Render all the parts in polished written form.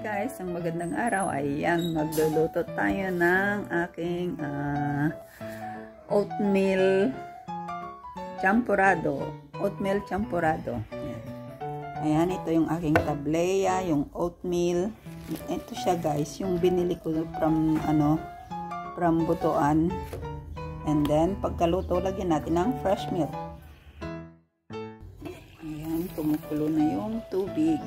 Guys, ang magandang araw. Ayan, magluluto tayo ng aking oatmeal champurrado. Oatmeal champurrado. Ayan, ito yung aking tableya, yung oatmeal. Ito siya guys, yung binili ko from Butuan. And then, pagkaluto, lagyan natin ng fresh milk. Ayan, kumukulo na yung tubig.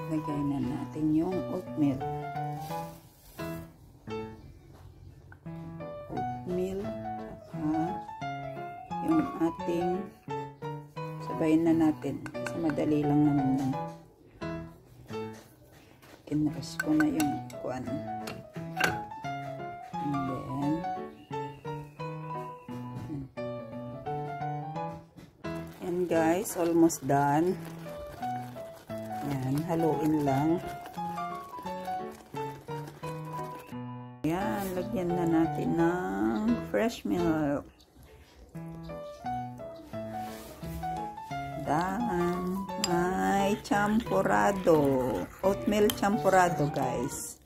Lagay na natin yung oatmeal. Oatmeal, saka yung ating sabayin na natin. Kasi madali lang naman yan. Kinras ko na yung kuan. And then, and guys, almost done. Yan, haluin lang. Yan, lagyan na natin ng fresh milk. Dan, may champurrado. Oatmeal champurrado, guys.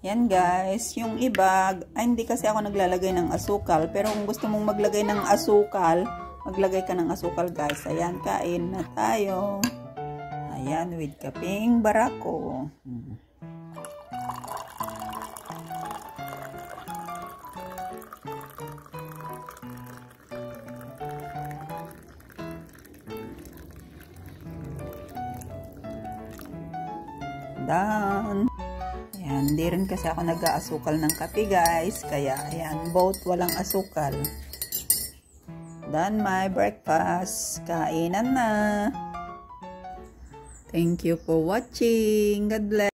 Yan guys, yung iba, hindi kasi ako naglalagay ng asukal, pero kung gusto mong maglagay ng asukal, maglagay ka ng asukal guys. Ayan, kain na tayo. Ayan, with kaping barako. Done. Ayan, hindi rin kasi ako nag-aasukal ng kape guys. Kaya, ayan, both walang asukal. Done my breakfast. Kainan na. Thank you for watching. God bless.